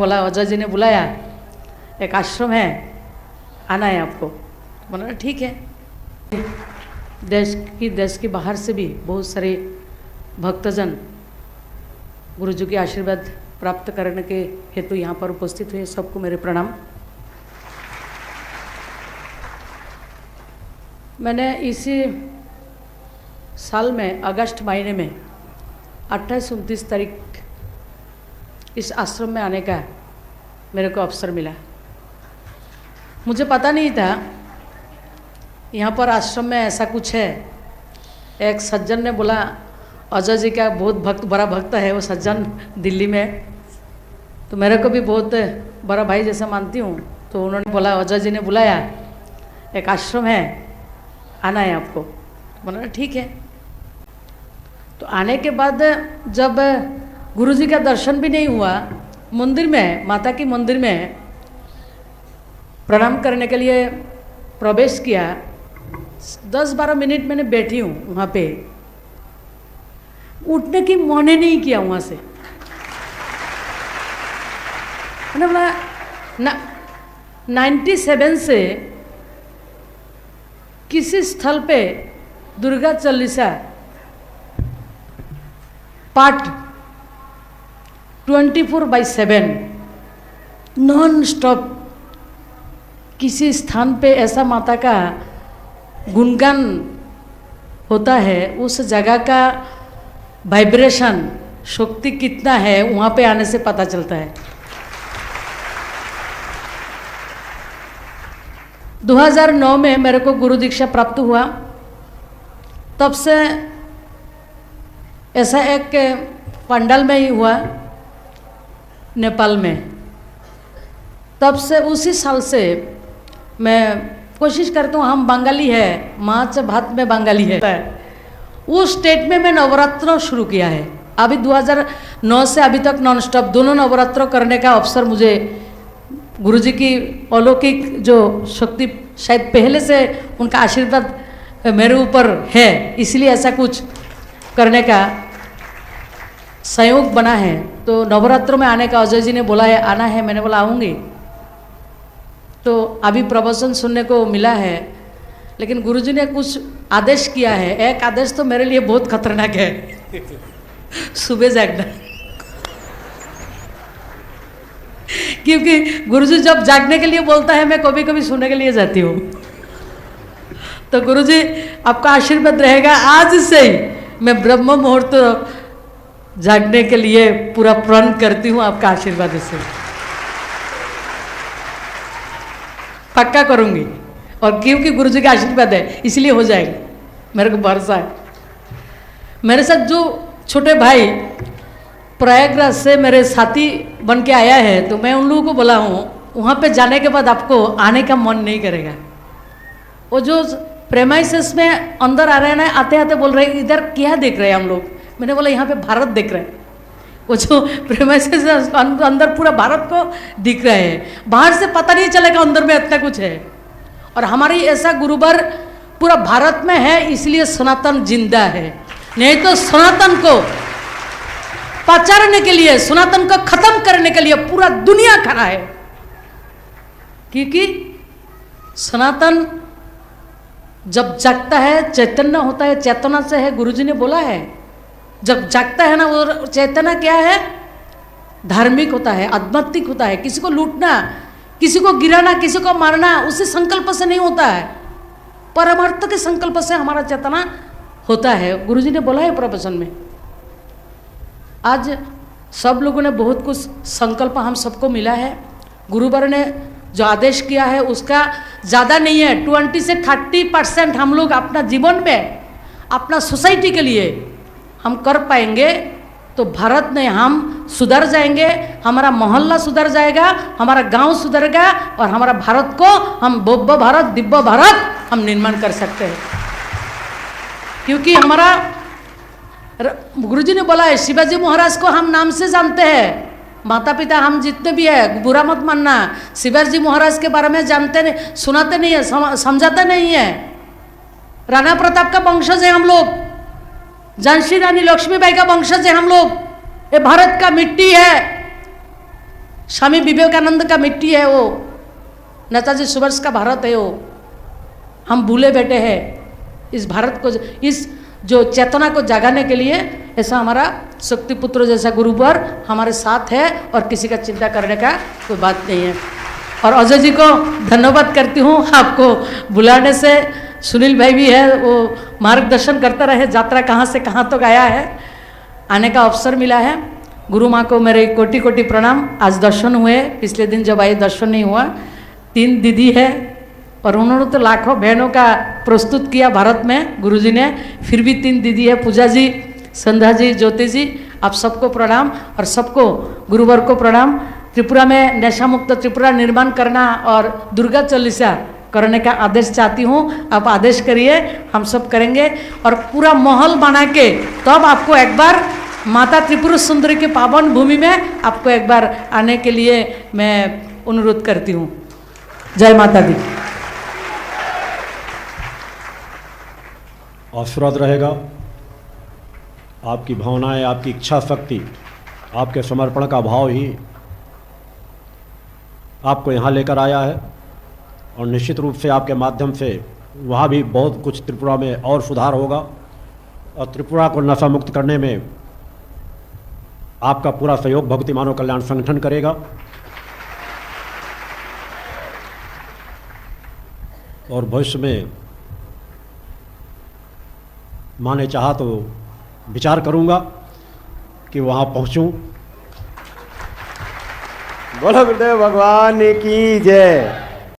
बोला, अजय जी ने बुलाया, एक आश्रम है, आना है आपको। बोला ठीक है। देश के बाहर से भी बहुत सारे भक्तजन गुरु जी के आशीर्वाद प्राप्त करने के हेतु यहाँ पर उपस्थित हुए। सबको मेरे प्रणाम। मैंने इसी साल में अगस्त महीने में 28-29 तारीख इस आश्रम में आने का मेरे को अवसर मिला। मुझे पता नहीं था यहाँ पर आश्रम में ऐसा कुछ है। एक सज्जन ने बोला, अजय जी का बहुत बड़ा भक्त है वो सज्जन दिल्ली में, तो मेरे को भी बहुत बड़ा भाई जैसा मानती हूँ। तो उन्होंने बोला, अजय जी ने बुलाया, एक आश्रम है, आना है आपको। बोला ठीक है। तो आने के बाद जब गुरु जी का दर्शन भी नहीं हुआ, मंदिर में, माता की मंदिर में प्रणाम करने के लिए प्रवेश किया। 10-12 मिनट मैंने बैठी हूँ वहाँ पे, उठने की मन ही नहीं किया वहाँ से। मैंने बोला 97 से किसी स्थल पे दुर्गा चालीसा पाठ 24/7 नॉन स्टॉप किसी स्थान पे ऐसा माता का गुणगान होता है, उस जगह का वाइब्रेशन शक्ति कितना है वहाँ पे आने से पता चलता है। 2009 में मेरे को गुरु दीक्षा प्राप्त हुआ। तब से ऐसा एक पंडाल में ही हुआ नेपाल में। तब से उसी साल से मैं कोशिश करता हूँ, हम बंगाली है, माछ भात में बंगाली है। उस स्टेट में मैं नवरात्र शुरू किया है। अभी 2009 से अभी तक नॉन स्टॉप दोनों नवरात्र करने का अवसर मुझे गुरुजी की अलौकिक जो शक्ति, शायद पहले से उनका आशीर्वाद मेरे ऊपर है, इसलिए ऐसा कुछ करने का संयोग बना है। तो नवरात्रों में आने का अजय जी ने बोला है, आना है। मैंने बोला आऊँगी। तो अभी प्रवचन सुनने को मिला है, लेकिन गुरुजी ने कुछ आदेश किया है। एक आदेश तो मेरे लिए बहुत खतरनाक है, सुबह जागना। क्योंकि गुरुजी जब जागने के लिए बोलता है, मैं कभी कभी सोने के लिए जाती हूँ। तो गुरुजी आपका आशीर्वाद रहेगा, आज से ही मैं ब्रह्म मुहूर्त जागने के लिए पूरा प्रण करती हूँ आपका आशीर्वाद से, पक्का करूँगी। और क्योंकि गुरुजी का आशीर्वाद है इसलिए हो जाएगा, मेरे को भरोसा है। मेरे साथ जो छोटे भाई प्रयागराज से मेरे साथी बन के आया है, तो मैं उन लोगों को बोला हूँ, वहाँ पे जाने के बाद आपको आने का मन नहीं करेगा। वो जो प्रेमाइसेस में अंदर आ रहे हैं ना, आते आते बोल रहे हैं इधर क्या देख रहे हैं हम लोग। मैंने बोला यहाँ पे भारत देख रहे हैं। वो जो प्रेमाइसेस अंदर पूरा भारत को दिख रहे हैं, बाहर से पता नहीं चलेगा अंदर में इतना कुछ है। और हमारी ऐसा गुरुवर पूरा भारत में है, इसलिए सनातन जिंदा है। नहीं तो सनातन को पचारने के लिए, सनातन को खत्म करने के लिए पूरा दुनिया खड़ा है। क्योंकि सनातन जब जागता है, चैतन्य होता है, चेतना से है। गुरुजी ने बोला है, जब जागता है ना, वो चैतना क्या है? धार्मिक होता है, आध्यात्मिक होता है। किसी को लूटना, किसी को गिराना, किसी को मारना उसी संकल्प से नहीं होता है, परमार्थ के संकल्प से हमारा चेतना होता है। गुरुजी ने बोला है प्रवचन में। आज सब लोगों ने बहुत कुछ संकल्प हम सबको मिला है। गुरुवर ने जो आदेश किया है उसका ज़्यादा नहीं है, 20 से 30% हम लोग अपना जीवन में, अपना सोसाइटी के लिए हम कर पाएंगे तो भारत में हम सुधर जाएंगे, हमारा मोहल्ला सुधर जाएगा, हमारा गांव सुधरेगा और हमारा भारत को हम भव्य भारत, दिव्य भारत हम निर्माण कर सकते हैं। क्योंकि हमारा गुरुजी ने बोला है, शिवाजी महाराज को हम नाम से जानते हैं, माता पिता हम जितने भी है, बुरा मत मानना, शिवाजी महाराज के बारे में जानते नहीं, सुनाते नहीं है, समझाते नहीं है। राणा प्रताप का वंशज है हम लोग, झांसी रानी लक्ष्मीबाई का वंशज है हम लोग। ये भारत का मिट्टी है, स्वामी विवेकानंद का मिट्टी है वो, नेताजी सुभाष का भारत है वो। हम भूले बैठे हैं इस भारत को, इस जो चेतना को जगाने के लिए ऐसा हमारा शक्तिपुत्र जैसा गुरुवर हमारे साथ है और किसी का चिंता करने का कोई बात नहीं है। और अजय जी को धन्यवाद करती हूँ आपको बुलाने से। सुनील भाई भी है, वो मार्गदर्शन करते रहे, यात्रा कहाँ से कहाँ तक आया है, आने का अवसर मिला है। गुरु माँ को मेरे कोटि कोटि प्रणाम। आज दर्शन हुए, पिछले दिन जब आए दर्शन नहीं हुआ। 3 दीदी है और उन्होंने तो लाखों बहनों का प्रस्तुत किया भारत में गुरुजी ने, फिर भी 3 दीदी है, पूजा जी, संध्या जी, ज्योति जी, आप सबको प्रणाम और सबको गुरुवर को प्रणाम। त्रिपुरा में नशा मुक्त त्रिपुरा निर्माण करना और दुर्गा चालीसा करने का आदेश चाहती हूँ। आप आदेश करिए, हम सब करेंगे और पूरा माहौल बना के तब आपको एक बार माता त्रिपुरा सुंदरी के पावन भूमि में आपको एक बार आने के लिए मैं अनुरोध करती हूँ। जय माता दी। आशीर्वाद रहेगा, आपकी भावनाएं, आपकी इच्छा शक्ति, आपके समर्पण का भाव ही आपको यहाँ लेकर आया है और निश्चित रूप से आपके माध्यम से वहाँ भी बहुत कुछ त्रिपुरा में और सुधार होगा और त्रिपुरा को नशा मुक्त करने में आपका पूरा सहयोग भक्ति मानव कल्याण संगठन करेगा। और भविष्य में माँ ने चाहा तो विचार करूँगा कि वहाँ पहुँचूँ। बोलो गुरुदेव भगवान की जय।